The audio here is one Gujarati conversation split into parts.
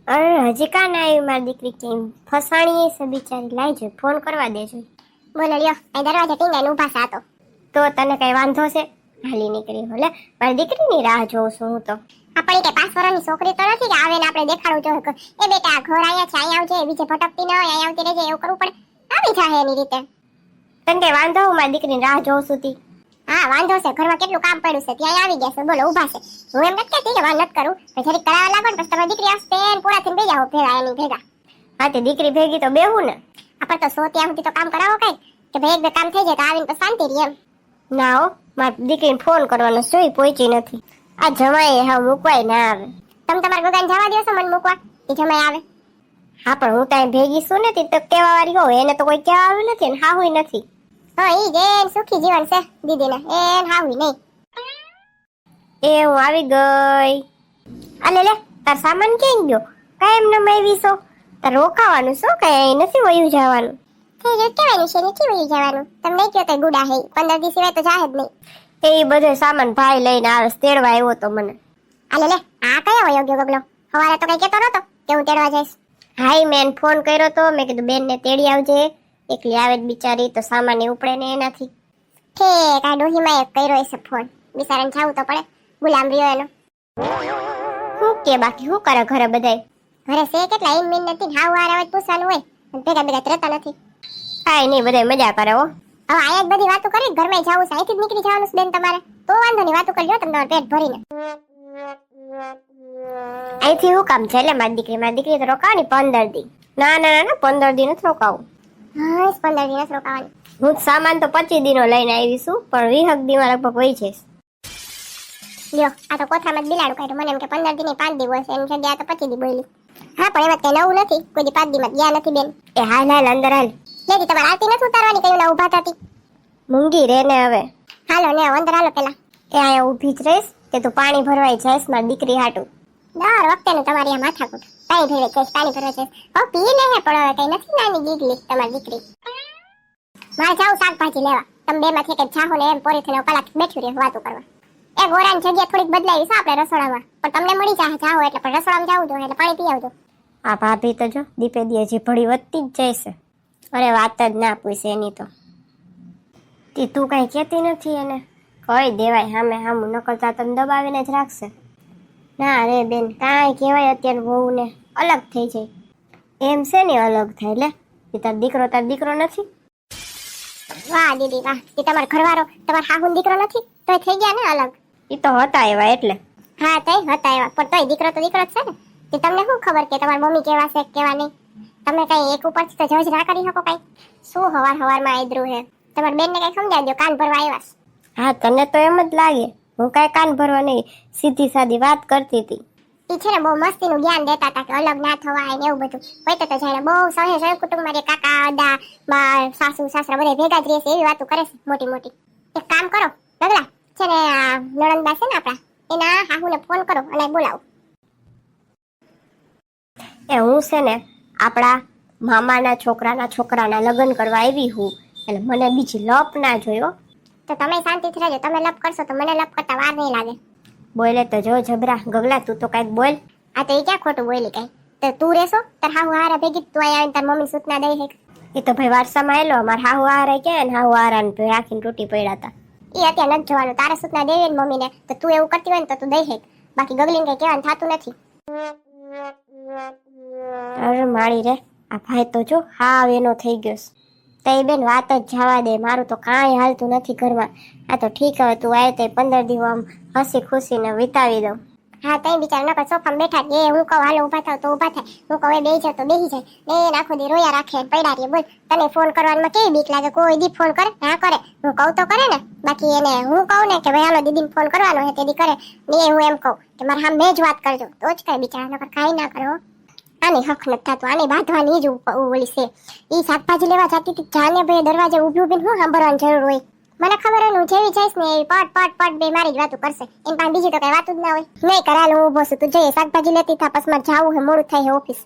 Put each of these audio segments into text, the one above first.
અરે હજી કાં ના આવી મારી દીકરી કેમ ફસાણી છે બિચારી લાઈજો ફોન કરવા દેજો. બોલો લ્યો અહીં દરવાજા ટીંગાઈને ઊભા સાતો. તો તને કઈ વાંધો છે? હાલી નીકળી ભલે મારી દીકરીની રાહ જોઉં છું હું તો. આપણી કઈ 5 વર્ષની છોકરી તો નથી કે આવે ને આપણે દેખાડવું જોઈએ એ બેટા આ ઘર અહીંયા છે અહીંયા આવજે બીજે ભટકતી ન હોય અહીંયા આવતી રહેજે એવું કરવું પડે. આવી જાય એની રીતે. તને કઈ વાંધો હું મારી દીકરીની રાહ જોઉં છું તી. હા વાંધો છે ઘરમાં કેટલું કામ પડ્યું છે ત્યાં આવી ગયા છે બોલો ઊભા છે. હું એમ નથી કહેતી કે વાત નથી કરું પણ જરીક કરાવવા લાગો ને પછી તમારી દીકરી આવશે ને પૂરા થઈને બેસી જાઓ ભેગા એની ભેગા. હા તે દીકરી ભેગી તો બેહું ને. આપણે તો 100 ત્યાં સુધી તો કામ કરાવો કઈ કે ભાઈ એક બે કામ થઈ જાય તો આવીને તો શાંતિ રહી એમ. ના હો મારી દીકરીને ફોન કરવાનો જોઈ પહોંચી નથી. આ જમાઈ હા મૂકવાય ના આવે. તમે તમારા ગગાને જવા દો છો મને મૂકવા એ જમાઈ આવે. હા પણ હું ત્યાં ભેગી છું ને તો કેવા વાળી હોય એને તો કોઈ કહેવા આવ્યું નથી ને હાહુય નથી. હા ઈ જે સુખી જીવન છે દીદીને એન હાહુય નહીં. એ હું આવી ગઈ. અલે લે તાર સામાન ક્યાં ગયો? કાંઈ એમ ન આવી છો? તાર રોકાવાનું શું કઈ નથી વયું જવાનું. થઈ ગયું કેવાનું છે નથી વયું જવાનું. તમને કયો તો ગુડા હે 15 દિવસ સિવાય તો જાહે જ નહીં. એ બધો સામાન ભાઈ લઈને આવે તેડવા આવ્યો તો મને. આલે લે આ કયો વયો ગયો ગગલો? સવારે તો કઈ કહેતો નતો કે હું તેડવા જઈશ. હાઈ મેં ફોન કર્યો તો મેં કીધું બેન ને તેડી આવજે એકલી આવે જ બિચારી તો સામાન એ ઉપડે ને એનાથી. ઠીક આ ડોહીમાં એક કર્યો હશે ફોન બિચારાને જાવું તો પડે ગુલામ રહ્યો એનો. શું કે બાકી શું કરે ઘરે બધાય? ઘરે છે કેટલા ઈન મીન નથી હાવ વાર આવે પૂછવાનું હોય ભેગા ભેગા રહેતા નથી. કાંઈ નહીં બધાય મજા કરે હો. હવે આયા જ બધી વાતો કરી ઘરમાં જાવું છે અહીંથી જ નીકળી જવાનું છે બેન તમારે તો વાંધો નહીં વાતો કરી લો તમે તમારું પેટ ભરીને. અહીંથી શું કામ છે એટલે મારી દીકરી તો રોકાવાની 15 દી. ના ના ના 15 દી નથી રોકાવું. હા 15 દિવસ રોકાવાની. હું સામાન તો 25 દીનો લઈને આવી છું પણ 20 દીમાં લગભગ વહી જઈશ. લ્યો આ તો કોથામાં જ બિલાડું કાઢ્યું મને એમ કે 15 દી 5 દી હોય એમ જગ્યા તો 25 દી બોલી. હા પણ એમાં કઈ નવું નથી કોઈ દી 5 દીમાં ગયા નથી બેન. એ હાલ હાલ અંદર હાલ. લેતી તમારે આરતી નથી ઉતારવાની કયું ના ઊભા થતી. મૂંગી રે ને હવે. હાલો ને અંદર હાલો પેલા. એ અહીંયા ઊભી જ રહીશ કે તું પાણી ભરવાઈ જઈશ મારી દીકરી હાટું. દર વખતે તમારી આ માથાકૂટ પાણી ભરવા જઈશ પાણી ભરવા જઈશ. હવે પી લે હે પણ હવે કઈ નથી નાની ગીગલી તમારી દીકરી. મારે જાઉં શાકભાજી લેવા તમે બે માંથી એક જાહો ને એમ પોરી થઈને કલાક બેઠી રહે વાતો કરવા. એ ગોરાની જગ્યા થોડીક બદલાવી છે આપણે રસોડામાં પણ તમને મળી જાય જાહો એટલે પણ રસોડામાં જાવું જોઈએ એટલે પાણી પી આવજો. આ ભાભી તો જો દીપે દી હજી ભળી વધતી જ જાય છે. અરે વાત જ ના પૂછે એની તો. તું કઈ કહેતી નથી એને કહી દેવાય સામે સામું ન કરતા તમે દબાવીને જ રાખશે. ના રે બેન કાંઈ કહેવાય અત્યારે બહુ ને અલગ થઈ જાય. એમ છે ને અલગ થાય લે એ તાર દીકરો નથી. વાહ દીદી વાહ એ તમારો ઘરવાળો તમારો હાહુનો દીકરો નથી તોય થઈ ગયા ને અલગ. એ તો હતા એવા એટલે. હા તોય હતા એવા પણ તોય દીકરો તો દીકરો જ છે ને. તે તમને શું ખબર કે તમારી મમ્મી કેવા છે કેવા નહીં? તમે કઈ એક ઉપરથી તો જજ ના કરી શકો કઈ. શું હવારમાં આદરું હે તમારી બેનને કઈ સમજાવી દો કાન ભરવા આવ્યા. હા તને તો એમ જ લાગે હું કાંઈ કાન ભરવા નહીં સીધી સાદી વાત કરતી હતી. ઈ છે ને બહુ મસ્તીનું જ્ઞાન દેતા હતા કે અલગ ના થવાય ને એવું બધું હોય તો જાણે બહુ સહે કુટુંબમાં જે કાકા અદા બા સાસુ સાસરા બધા ભેગા જ રહે છે એવી વાતો કરે છે મોટી મોટી. એક કામ કરો ગગલા છે ને નણંદબા છે ને આપણા એના હાહુને ફોન કરો અને બોલાવો. એ હું છે ને આપણા મામાના છોકરાના લગ્ન કરવા આવી હું એટલે મને બીજી લપ ના જોયો. તો તમે શાંતિથી રહેજો તમે લપ કરશો તો મને લપ કરતા વાર નહીં લાગે. બોલે તો જો જબરા ગગલા તું તો કઈક બોલ. આ તો એ ક્યાં ખોટું બોલી કઈ તો તું રહેશો તાર હાહુ હારા ભેગી તું અહીંયા આવીને તાર મમ્મી સૂચના દઈ હે. એ તો ભાઈ વારસામાં આવેલો અમાર હાહુ હારા કે ને હાહુ હારાને રાખીને તૂટી પડ્યા હતા. એ અત્યારે નથી જોવાનું તારે સૂચના દેવી ને મમ્મીને તો તું એવું કરતી હોય ને તો તું દઈ હે બાકી ગગલીને કઈ કહેવાનું થતું નથી. અરે માળી રે આ ભાઈ તો જો હાવ એનો થઈ ગયો. તઈ બેન વાત જ જવા દે મારું તો કાંઈ હાલતું નથી ઘરમાં. આ તો ઠીક હવે તું આવે તો 15 દિવસ આમ હસી ખુશીને વિતાવી દઉં. હા તઈ બિચારા નકર સોફામાં બેઠા એ હું કહું હાલો ઊભા થાવ તો ઊભા થાય હું કહું એ બેહી જાવ તો બેહી જાય ને આખો દી રોયા રાખે પડ્યા રે. બોલ તને ફોન કરવામાં કેવી બીક લાગે? કોઈ દી ફોન કરે ના કરે હું કહું તો કરે ને બાકી એને હું કહું ને કે ભાઈ હાલો દીદીને ફોન કરવાનો હે તેદી કરે ને હું એમ કહું કે મારે સામે જ વાત કરજો તો જ કઈ બિચારા નકર કાંઈ ના કરો. આને હક નથી થતું આને બાંધવાની જ ઓલી છે. ઈ શાકભાજી લેવા જતી હતી જાને ભાઈ દરવાજે ઊભી ઊભી શું સાંભળવાની જરૂર હોય? મને ખબર હોય હું જેવી જઈશ ને પટ પટ પટ બે મારી જ વાતો કરશે એમ પણ બીજી તો કઈ વાત જ ના હોય. નહીં કરાલ હું ઊભો છું તું જઈએ શાકભાજી લેતી થા પછી મારે જાવું હે મોડું થાય હે ઓફિસ.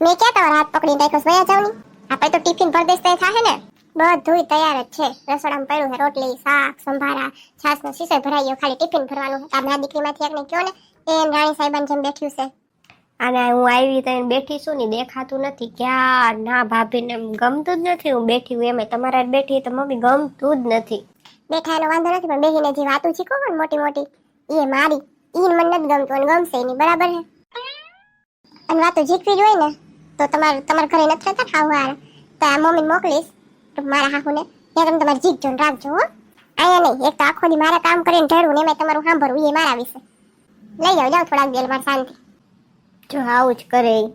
મેં ક્યાં તમારા હાથ પકડીને રાખ્યો વયા જાવ ની આપણે તો ટિફિન ભર દેશ થાય ને બધુંય તૈયાર જ છે. રસોડામાં પડ્યું છે રોટલી શાક સંભારા છાસનો શીશો ભરાઈ ગયો ખાલી ટિફિન ભરવાનું. આ મારી દીકરીમાંથી એકને કયો ને એમ રાણી સાહેબાને જેમ બેઠ્યું છે. અને હું આવી તો બેઠી છું ને દેખાતું નથી ક્યાં ના ભાભીને એમ ગમતું જ નથી હું બેઠી હું એમ તમારા હારે બેઠી તો મમ્મી ગમતું જ નથી. બેઠા એનો વાંધો નથી પણ બેહીને જે વાતું શીખો ને મોટી મોટી એ મારી ઈ મને નથી ગમતું અને ગમશે નહીં બરાબર છે. અને વાતો શીખવી જ હોય ને તો તમારા ઘરે નથી રહેતા ખાવ હાર તો આ મમ્મીને મોકલીશ તો મારા હાહુને ત્યાં તમે તમારી જીભ જોઈને રાખજો હો. અહીંયા નહીં એક તો આખો દી મારા કામ કરીને ઢળવું ને એમાં તમારું સાંભળવું એ મારા વિશે લઈ જાઓ થોડાક દેર મારે શાંતિ. જો આવું જ કરે ઈ.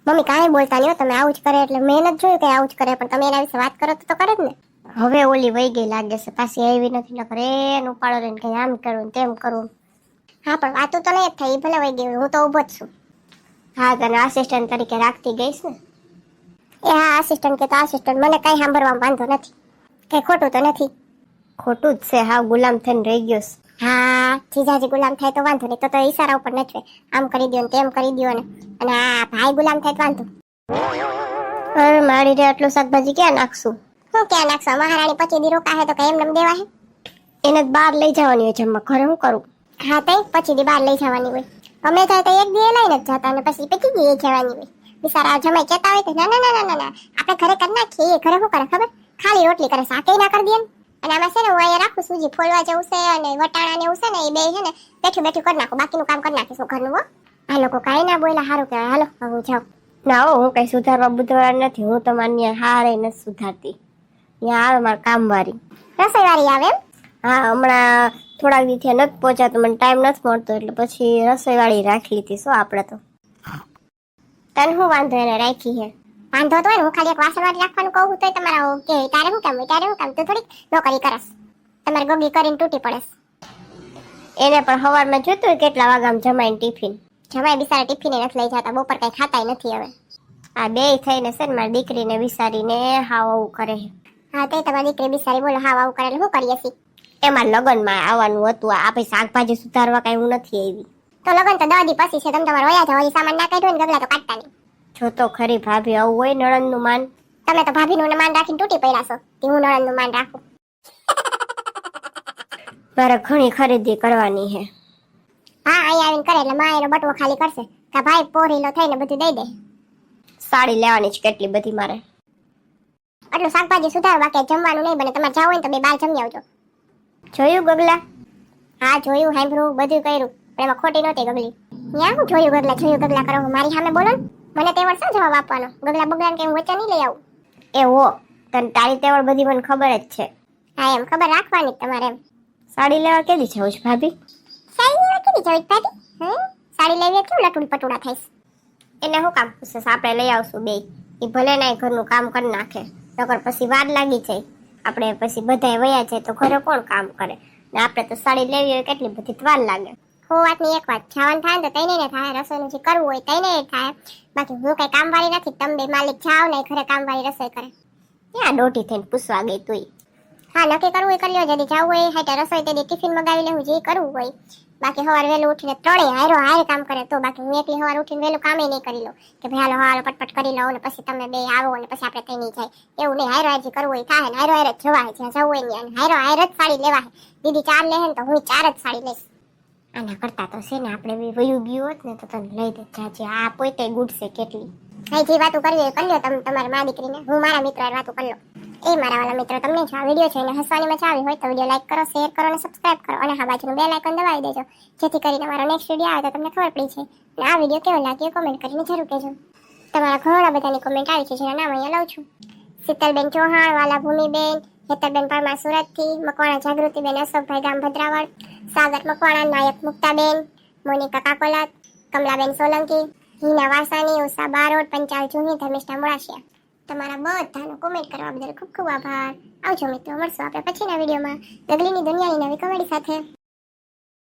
મમ્મી કાંઈ બોલતા નહીં હો તમે આવું જ કરે એટલે મેં નથી જોયું કે આવું જ કરે પણ તમે એના વિશે વાત કરો તો કરે જ ને. હવે ઓલી વહી ગઈ લાગે છે પાછી આવી નથી નકર એનું ઉપાડો લઈને કઈ આમ કરું ને તેમ કરું. હા પણ વાતું તો નહીં જ થઈ ભલે વહી ગયું હું તો ઊભો જ છું. હા તને આસિસ્ટન્ટ તરીકે રાખતી ગઈશ ને. એ હા આસિસ્ટન્ટ કે તો આસિસ્ટન્ટ મને કઈ સાંભળવામાં વાંધો નથી કઈ ખોટું તો નથી. ખોટું જ છે હાવ ગુલામ થઈને રહી ગયો છે. હા જીજાજી ગુલામ થાય તો વાંધો નહીં તો ઈશારા ઉપર નચવે આમ કરી દો ને તેમ કરી દો ને અને આ ભાઈ ગુલામ થાય તો વાંધો. હવે મારી રે આટલું શાકભાજી ક્યાં નાખશું. હું ક્યાં નાખશો મહારાણી 25 દી રોકા હે તો કઈ એમ નમ દેવા હે. એને જ બહાર લઈ જવાની હોય જમવા ઘરે હું કરું. હા તઈ 25 દી બહાર લઈ જવાની હોય અમે થાય તો એક દી લઈને જ જતા અને પછી 25 દી જવાની હોય. બિચારા જમાઈ કહેતા હોય તો ના ના ના ના ના આપણે ઘરે કરી નાખીએ એ ઘરે શું કરે ખબર ખાલી રોટલી કરે શાકે ના કરી દે અને આમાં છે ને હું અહીંયા રાખું સૂજી ફોલવા જવું છે અને વટાણા ને એવું છે ને એ બે છે ને બેઠું બેઠું કરી નાખું બાકીનું કામ કરી નાખીશું ઘરનું હો. આ લોકો કાંઈ ના બોલા સારું કહેવાય હાલો હવે જાઓ. ના હો હું કઈ સુધારવા બુધવાર નથી હું તો માન્ય હારે નથી સુધારતી. ત્યાં આવે મારે કામવાળી રસોઈવાળી આવે એમ. હા હમણાં થોડાક દી થયા નથી પહોંચાતો મને ટાઈમ નથી મળતો એટલે પછી રસોઈવાળી રાખી લીધી શું આપણે તો. તને શું વાંધો એને રાખી હે. વાંધો તો હોય ને હું ખાલી એક વાસણવાળી રાખવાનું કહું તોય તમારા કે તારે શું કામ તું થોડીક નોકરી કરસ તમારે ગોગી કરીને તૂટી પડે. એને પણ સવારમાં જોતું હોય કેટલા વાગામાં જમાઈને ટિફિન. જમાઈ બિચારા ટિફિને નથી લઈ જતા બપોર કઈ ખાતાય નથી હવે. આ બે થઈને છે ને મારી દીકરીને વિચારીને હાવ આવું કરે છે. હા તે તમારી દીકરી બિચારી બોલો હાવ આવું કરે એટલે શું કરીએ છીએ. એમાં લગ્નમાં આવવાનું હતું આપણે શાકભાજી સુધારવા કઈ હું નથી આવી. તો લગ્ન તો 10 દી પછી છે તમે તમારે વયા જાવ હજી સામાન ના કાઢ્યો ને ગગલા તો કાઢતા નહીં. જો તો ખરી ભાભી આવું હોય નણંદનું માન. તમે તો ભાભીનું માન રાખીને તૂટી પડ્યા છો કે હું નણંદનું માન રાખું. મારે ઘણી ખરીદી કરવાની છે. હા અહીંયા આવીને કરે એટલે માં એનો બટવો ખાલી કરશે કે ભાઈ પોરીલો થઈને બધું દઈ દે. સાડી લેવાની છે કેટલી બધી મારે. આટલું શાકભાજી સુધારો બાકી જમવાનું નહીં બને તમારે જાવ હોય તો બે બાર જમી આવજો. જોયું ગગલા. હા જોયું સાંભળ્યું બધું કર્યું પણ એમાં ખોટી નહોતી ગગલી. ત્યાં હું જોયું ગગલા કરો મારી સામે બોલો ને મને તેવડ શું જવાબ આપવાનો ગગલા બગલા કે હું વચ્ચે નહીં લઈ આવું. એ હો તને તારી તેવડ બધી મને ખબર જ છે. હા એમ ખબર રાખવાની તમારે એમ. સાડી લેવા કેદી જવું છે ભાભી. સાડી લેવા કેદી જવું ભાભી. સાડી લેવી કેવું લટુડી પટુડા થઈશ. એને શું કામ પૂછે આપણે લઈ આવશું બે. એ ભલે ના ઘરનું કામ કરી નાખે નકર પછી વાર લાગી જાય આપણે પછી બધાય વયા જાય તો ઘરે કોણ કામ કરે ને આપણે તો સાડી લેવી હોય કેટલી બધી વાર લાગે. હો વાતની એક વાત જવાનું થાય તો તઈને ને થાય રસોઈનું જે કરવું હોય તઈને થાય બાકી હું કઈ કામવાળી નથી તમે બે માલિક જાઓ ને ઘરે કામવાળી રસોઈ કરે. ત્યાં દોઢી થઈને પૂછવા ગઈ તુંય. હા નક્કી કરવું હોય કરી લ્યો જદી જવું હોય હાઈટા રસોઈ તે ટિફિન મગાવી લેવું જે કરવું હોય બાકી સવાર વહેલું ઉઠીને ત્રણેય હારે કામ કરે તો બાકી હું એકલી સવાર ઉઠીને વહેલું કામે નહીં કરી લો કે ભાઈ હાલો પટપટ કરી લો ને પછી તમે બે આવો ને પછી આપણે કઈ નહીં જાય એવું નહીં હારો જે કરવું હોય થાય ને હારો જ જવાય જ્યાં જવું હોય ને હારો જ સાડી લેવા દીદી 4 લે ને તો હું 4 જ સાડી લઈશ. આના કરતા તો છે ને આપણે બી વયું ગયું હોત ને તો તને લઈ દે જાજે આ પોતે ગુડશે કેટલી. હા જે વાતો કરવી હોય કરી લો તમે તમારા મા દીકરીને હું મારા મિત્ર વાતો કરી લો. એ મારા વાલા મિત્રો તમને જો આ વિડીયો જોઈને હસવાની મજા આવી હોય તો વિડીયો લાઈક કરો શેર કરો અને સબસ્ક્રાઇબ કરો અને હા બાજુનું બેલ આઇકન દબાવી દેજો જેથી કરીને મારો નેક્સ્ટ વિડીયો આવે તો તમને ખબર પડી છે અને આ વિડીયો કેવો લાગ્યો કોમેન્ટ કરીને જરૂર કહેજો. તમારા ઘણા બધાની કોમેન્ટ આવી છે જેના નામ અહીંયા લઉં છું. શીતલબેન ચૌહાણ વાલા ભૂમિબેન હેતલબેન પરમાર સુરતથી મકવાણા જાગૃતિબેન અશોકભાઈ ગામ ભદ્રાવળ સાગર મકવાણા નાયક મુક્તાબેન મોનિકા કાકોલાત કમલાબેન સોલંકી હિના વાસાની ઉષા બારોટ પંચાલ જૂની ધર્મિષ્ઠા મોડાશિયા. તમારા બધાનો કોમેન્ટ કરવા બદલ ખૂબ ખૂબ આભાર. આવજો મિત્રો મળશું આપણે પછીના વિડીયોમાં ગગલીની દુનિયાની નવી કોમેડી સાથે.